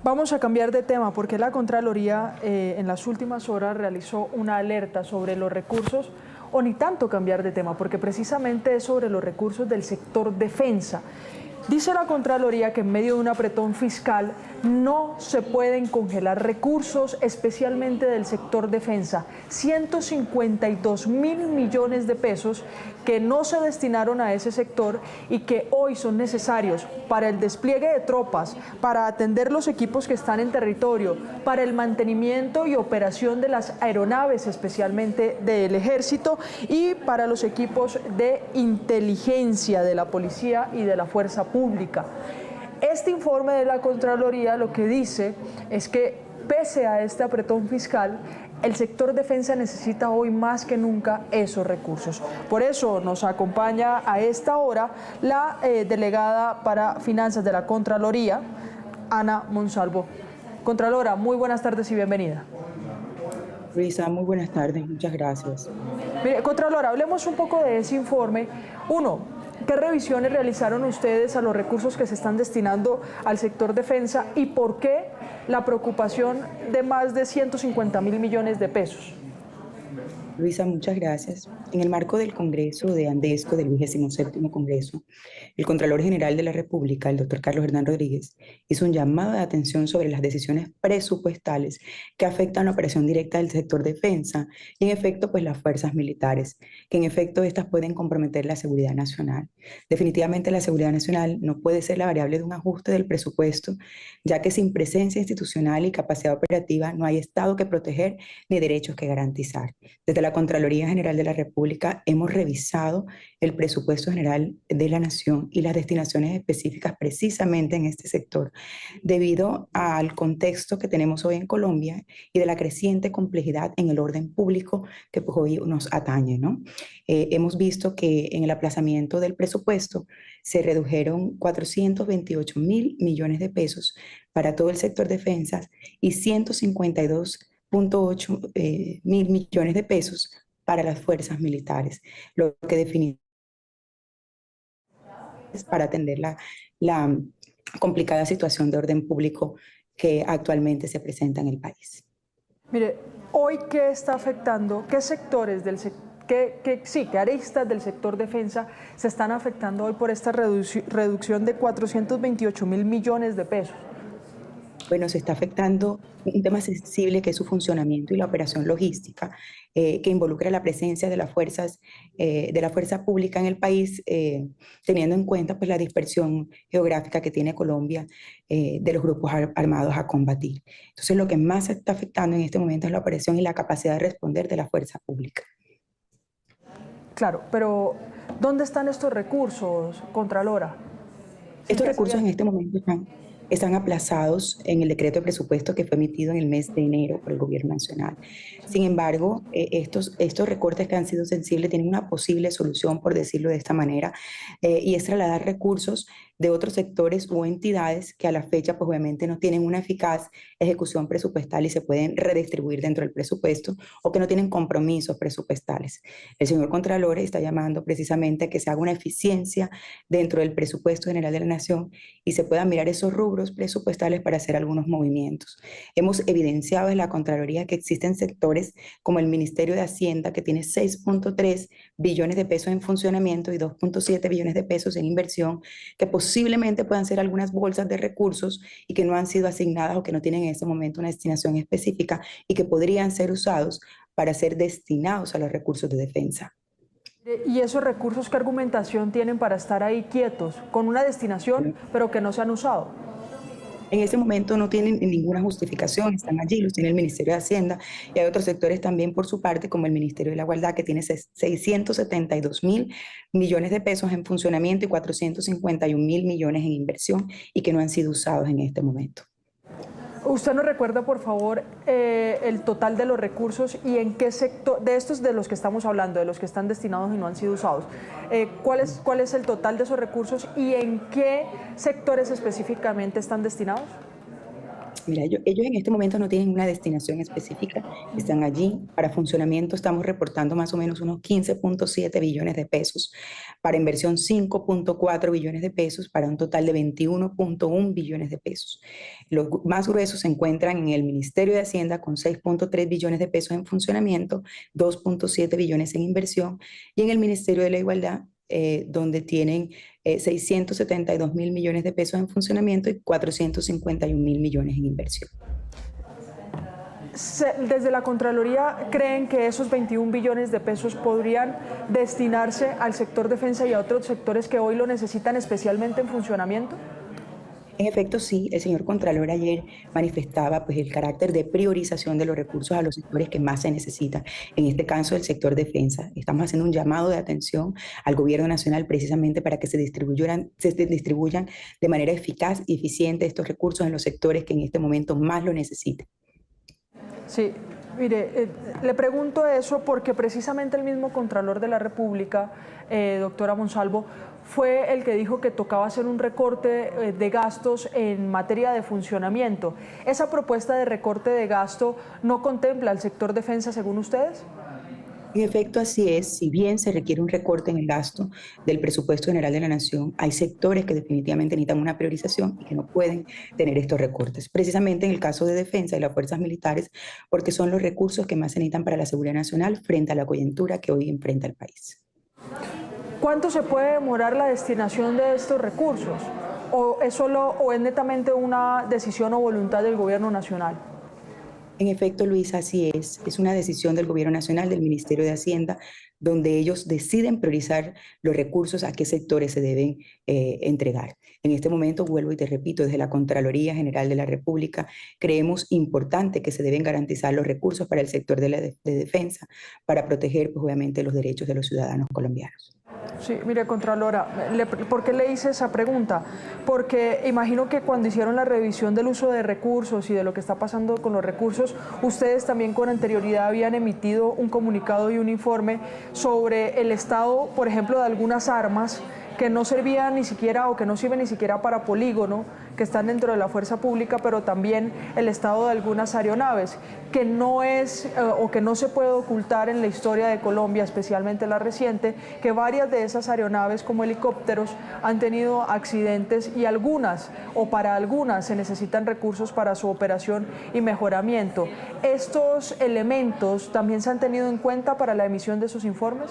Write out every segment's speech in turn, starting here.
Vamos a cambiar de tema porque la Contraloría en las últimas horas realizó una alerta sobre los recursos, o ni tanto cambiar de tema, porque precisamente es sobre los recursos del sector defensa. Dice la Contraloría que en medio de un apretón fiscal no se pueden congelar recursos, especialmente del sector defensa. 152.000 millones de pesos que no se destinaron a ese sector y que hoy son necesarios para el despliegue de tropas, para atender los equipos que están en territorio, para el mantenimiento y operación de las aeronaves, especialmente del Ejército, y para los equipos de inteligencia de la Policía y de la Fuerza Pública. Este informe de la Contraloría lo que dice es que pese a este apretón fiscal, el sector defensa necesita hoy más que nunca esos recursos. Por eso nos acompaña a esta hora la delegada para Finanzas de la Contraloría, Ana Monsalvo. Contralora, muy buenas tardes y bienvenida. Luisa, muy buenas tardes, muchas gracias. Mire, Contralora, hablemos un poco de ese informe. Uno, ¿qué revisiones realizaron ustedes a los recursos que se están destinando al sector defensa y por qué la preocupación de más de 150.000 millones de pesos? Luisa, muchas gracias. En el marco del Congreso de Andesco del 27º Congreso, el Contralor General de la República, el doctor Carlos Hernán Rodríguez, hizo un llamado de atención sobre las decisiones presupuestales que afectan la operación directa del sector defensa y, en efecto, pues las fuerzas militares, que en efecto estas pueden comprometer la seguridad nacional. Definitivamente la seguridad nacional no puede ser la variable de un ajuste del presupuesto, ya que sin presencia institucional y capacidad operativa no hay Estado que proteger ni derechos que garantizar. Desde la Contraloría General de la República hemos revisado el presupuesto general de la Nación y las destinaciones específicas precisamente en este sector, debido al contexto que tenemos hoy en Colombia y de la creciente complejidad en el orden público que pues hoy nos atañe, ¿no? Hemos visto que en el aplazamiento del presupuesto se redujeron 428.000 millones de pesos para todo el sector defensas y 152.8 mil millones de pesos para las fuerzas militares, lo que definitivamente es para atender la complicada situación de orden público que actualmente se presenta en el país. Mire, hoy ¿qué está afectando? ¿Qué sectores del sector? ¿Qué aristas del sector defensa se están afectando hoy por esta reducción de 428.000 millones de pesos? Bueno, se está afectando un tema sensible que es su funcionamiento y la operación logística, que involucra la presencia de las fuerzas, de la fuerza pública en el país, teniendo en cuenta pues, la dispersión geográfica que tiene Colombia de los grupos armados a combatir. Entonces, lo que más se está afectando en este momento es la operación y la capacidad de responder de la fuerza pública. Claro, pero ¿dónde están estos recursos, Contralora? Estos recursos en este momento están aplazados en el decreto de presupuesto que fue emitido en el mes de enero por el Gobierno Nacional. Sin embargo, estos recortes que han sido sensibles tienen una posible solución, por decirlo de esta manera, y es trasladar recursos de otros sectores o entidades que a la fecha pues obviamente no tienen una eficaz ejecución presupuestal y se pueden redistribuir dentro del presupuesto o que no tienen compromisos presupuestales. El señor Contralor está llamando precisamente a que se haga una eficiencia dentro del presupuesto general de la Nación y se puedan mirar esos rubros presupuestales para hacer algunos movimientos. Hemos evidenciado en la Contraloría que existen sectores como el Ministerio de Hacienda, que tiene 6.3 billones de pesos en funcionamiento y 2.7 billones de pesos en inversión, que posiblemente puedan ser algunas bolsas de recursos y que no han sido asignadas o que no tienen en ese momento una destinación específica y que podrían ser usados para ser destinados a los recursos de defensa. ¿Y esos recursos qué argumentación tienen para estar ahí quietos, con una destinación, pero que no se han usado? En ese momento no tienen ninguna justificación, están allí, los tiene el Ministerio de Hacienda y hay otros sectores también por su parte, como el Ministerio de la Igualdad, que tiene 672.000 millones de pesos en funcionamiento y 451.000 millones en inversión y que no han sido usados en este momento. ¿Usted nos recuerda, por favor, el total de los recursos y en qué sector, de estos de los que estamos hablando, de los que están destinados y no han sido usados, cuál es el total de esos recursos y en qué sectores específicamente están destinados? Mira, ellos en este momento no tienen una destinación específica, están allí. Para funcionamiento estamos reportando más o menos unos 15,7 billones de pesos, para inversión 5,4 billones de pesos, para un total de 21,1 billones de pesos. Los más gruesos se encuentran en el Ministerio de Hacienda con 6,3 billones de pesos en funcionamiento, 2,7 billones en inversión, y en el Ministerio de la Igualdad, donde tienen 672 mil millones de pesos en funcionamiento y 451 mil millones en inversión. Desde la Contraloría, ¿creen que esos 21 billones de pesos podrían destinarse al sector defensa y a otros sectores que hoy lo necesitan, especialmente en funcionamiento? En efecto, sí, el señor Contralor ayer manifestaba pues, el carácter de priorización de los recursos a los sectores que más se necesitan. En este caso, el sector defensa. Estamos haciendo un llamado de atención al gobierno nacional precisamente para que se distribuyan de manera eficaz y eficiente estos recursos en los sectores que en este momento más lo necesitan. Sí, mire, le pregunto eso porque precisamente el mismo Contralor de la República, doctora Monsalvo, fue el que dijo que tocaba hacer un recorte de gastos en materia de funcionamiento. ¿Esa propuesta de recorte de gasto no contempla al sector defensa según ustedes? En efecto, así es. Si bien se requiere un recorte en el gasto del presupuesto general de la Nación, hay sectores que definitivamente necesitan una priorización y que no pueden tener estos recortes. Precisamente en el caso de defensa y las fuerzas militares, porque son los recursos que más se necesitan para la seguridad nacional frente a la coyuntura que hoy enfrenta el país. ¿Cuánto se puede demorar la destinación de estos recursos? ¿O es netamente una decisión o voluntad del gobierno nacional? En efecto, Luisa, así es. Es una decisión del Gobierno Nacional, del Ministerio de Hacienda, donde ellos deciden priorizar los recursos a qué sectores se deben entregar. En este momento, vuelvo y te repito, desde la Contraloría General de la República, creemos importante que se deben garantizar los recursos para el sector de defensa, para proteger, pues, obviamente, los derechos de los ciudadanos colombianos. Sí, mire, Contralora, ¿por qué le hice esa pregunta? Porque imagino que cuando hicieron la revisión del uso de recursos y de lo que está pasando con los recursos, ustedes también con anterioridad habían emitido un comunicado y un informe sobre el estado, por ejemplo, de algunas armas que no servían ni siquiera o que no sirven ni siquiera para polígono, que están dentro de la fuerza pública, pero también el estado de algunas aeronaves, que no es o que no se puede ocultar en la historia de Colombia, especialmente la reciente, que varias de esas aeronaves como helicópteros han tenido accidentes y algunas o para algunas se necesitan recursos para su operación y mejoramiento. ¿Estos elementos también se han tenido en cuenta para la emisión de sus informes?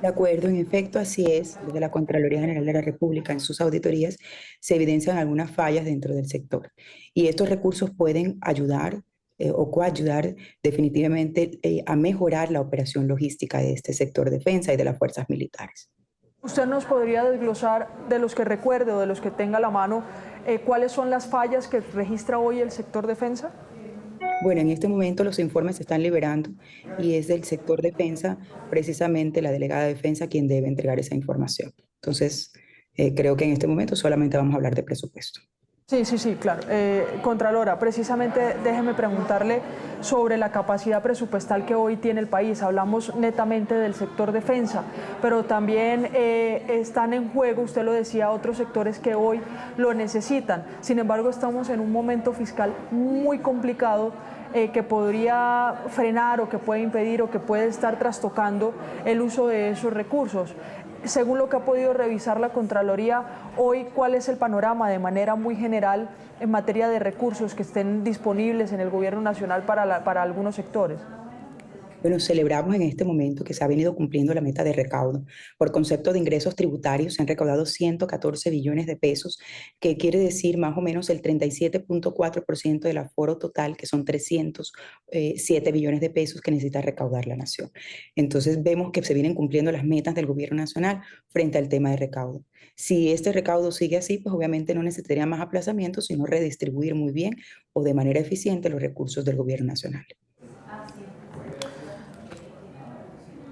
De acuerdo, en efecto, así es. Desde la Contraloría General de la República, en sus auditorías, se evidencian algunas fallas dentro del sector. Y estos recursos pueden ayudar o coayudar definitivamente a mejorar la operación logística de este sector defensa y de las fuerzas militares. ¿Usted nos podría desglosar de los que recuerde o de los que tenga a la mano cuáles son las fallas que registra hoy el sector defensa? Bueno, en este momento los informes se están liberando y es del sector defensa, precisamente la delegada de defensa, quien debe entregar esa información. Entonces, creo que en este momento solamente vamos a hablar de presupuesto. Sí, sí, sí, claro. Contralora, precisamente déjeme preguntarle sobre la capacidad presupuestal que hoy tiene el país. Hablamos netamente del sector defensa, pero también están en juego, usted lo decía, otros sectores que hoy lo necesitan. Sin embargo, estamos en un momento fiscal muy complicado que podría frenar o que puede impedir o que puede estar trastocando el uso de esos recursos. Según lo que ha podido revisar la Contraloría, hoy, ¿cuál es el panorama de manera muy general en materia de recursos que estén disponibles en el gobierno nacional para algunos sectores? Bueno, celebramos en este momento que se ha venido cumpliendo la meta de recaudo. Por concepto de ingresos tributarios se han recaudado 114 billones de pesos, que quiere decir más o menos el 37,4% del aforo total, que son 307 billones de pesos que necesita recaudar la nación. Entonces vemos que se vienen cumpliendo las metas del gobierno nacional frente al tema de recaudo. Si este recaudo sigue así, pues obviamente no necesitaría más aplazamientos, sino redistribuir muy bien o de manera eficiente los recursos del gobierno nacional.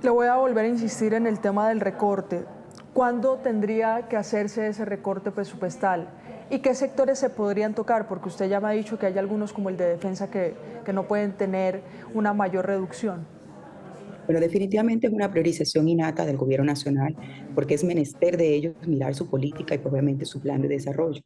Le voy a volver a insistir en el tema del recorte. ¿Cuándo tendría que hacerse ese recorte presupuestal? ¿Y qué sectores se podrían tocar? Porque usted ya me ha dicho que hay algunos como el de defensa que no pueden tener una mayor reducción. Bueno, definitivamente es una priorización innata del gobierno nacional, porque es menester de ellos mirar su política y, pues, obviamente, su plan de desarrollo.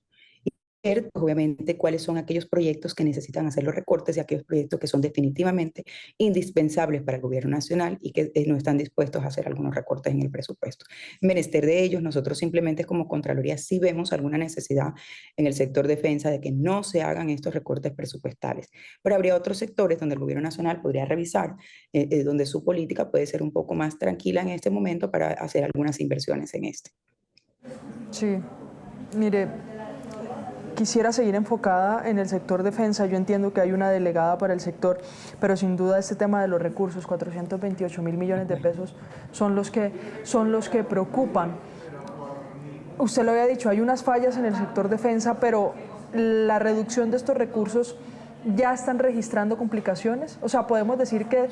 pues, obviamente, cuáles son aquellos proyectos que necesitan hacer los recortes y aquellos proyectos que son definitivamente indispensables para el gobierno nacional y que no están dispuestos a hacer algunos recortes en el presupuesto. Menester de ellos, nosotros simplemente como Contraloría sí vemos alguna necesidad en el sector defensa de que no se hagan estos recortes presupuestales, pero habría otros sectores donde el gobierno nacional podría revisar, donde su política puede ser un poco más tranquila en este momento para hacer algunas inversiones en este. Sí, mire, quisiera seguir enfocada en el sector defensa. Yo entiendo que hay una delegada para el sector, pero sin duda este tema de los recursos, 428.000 millones de pesos, son los que preocupan. Usted lo había dicho, hay unas fallas en el sector defensa, pero la reducción de estos recursos ya están registrando complicaciones. O sea, podemos decir que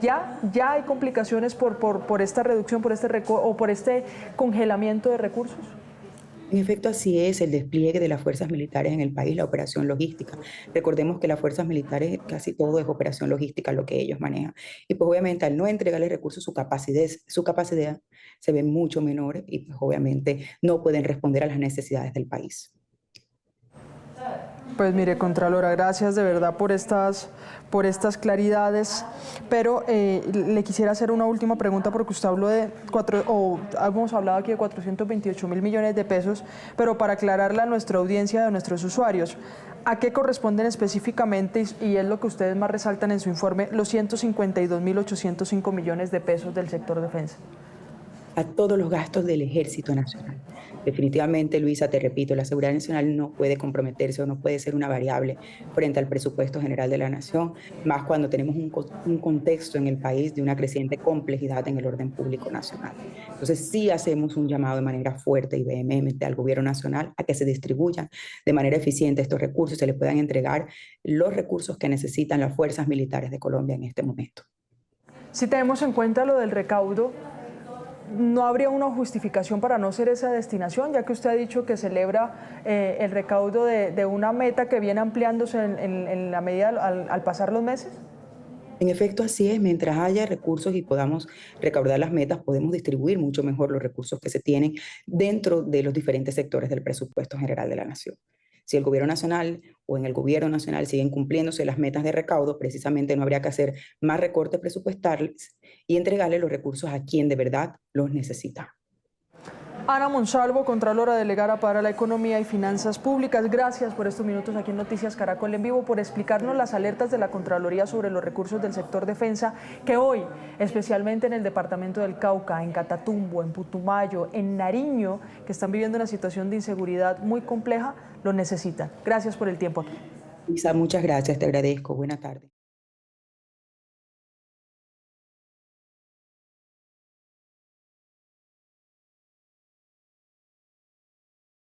ya hay complicaciones por esta reducción, por este congelamiento de recursos. En efecto, así es el despliegue de las fuerzas militares en el país, la operación logística. Recordemos que las fuerzas militares, casi todo es operación logística lo que ellos manejan. Y pues obviamente al no entregarles recursos, su capacidad se ve mucho menor y pues obviamente no pueden responder a las necesidades del país. Pues mire, Contralora, gracias de verdad por estas claridades, pero le quisiera hacer una última pregunta porque usted habló hemos hablado aquí de 428.000 millones de pesos, pero para aclararle a nuestra audiencia, a nuestros usuarios, ¿a qué corresponden específicamente, y es lo que ustedes más resaltan en su informe, los 152.805 millones de pesos del sector defensa? A todos los gastos del Ejército Nacional. Definitivamente, Luisa, te repito, la seguridad nacional no puede comprometerse o no puede ser una variable frente al presupuesto general de la nación, más cuando tenemos un contexto en el país de una creciente complejidad en el orden público nacional. Entonces, sí hacemos un llamado de manera fuerte y vehemente al gobierno nacional a que se distribuyan de manera eficiente estos recursos y se les puedan entregar los recursos que necesitan las fuerzas militares de Colombia en este momento. Si tenemos en cuenta lo del recaudo, ¿no habría una justificación para no ser esa destinación, ya que usted ha dicho que celebra el recaudo de una meta que viene ampliándose en la medida al pasar los meses? En efecto, así es. Mientras haya recursos y podamos recaudar las metas, podemos distribuir mucho mejor los recursos que se tienen dentro de los diferentes sectores del presupuesto general de la nación. Si el gobierno nacional o en el gobierno nacional siguen cumpliéndose las metas de recaudo, precisamente no habría que hacer más recortes presupuestales y entregarle los recursos a quien de verdad los necesita. Ana Monsalvo, Contralora Delegada para la Economía y Finanzas Públicas, gracias por estos minutos aquí en Noticias Caracol en Vivo, por explicarnos las alertas de la Contraloría sobre los recursos del sector defensa, que hoy, especialmente en el departamento del Cauca, en Catatumbo, en Putumayo, en Nariño, que están viviendo una situación de inseguridad muy compleja, lo necesitan. Gracias por el tiempo aquí. Isa, muchas gracias, te agradezco. Buena tarde.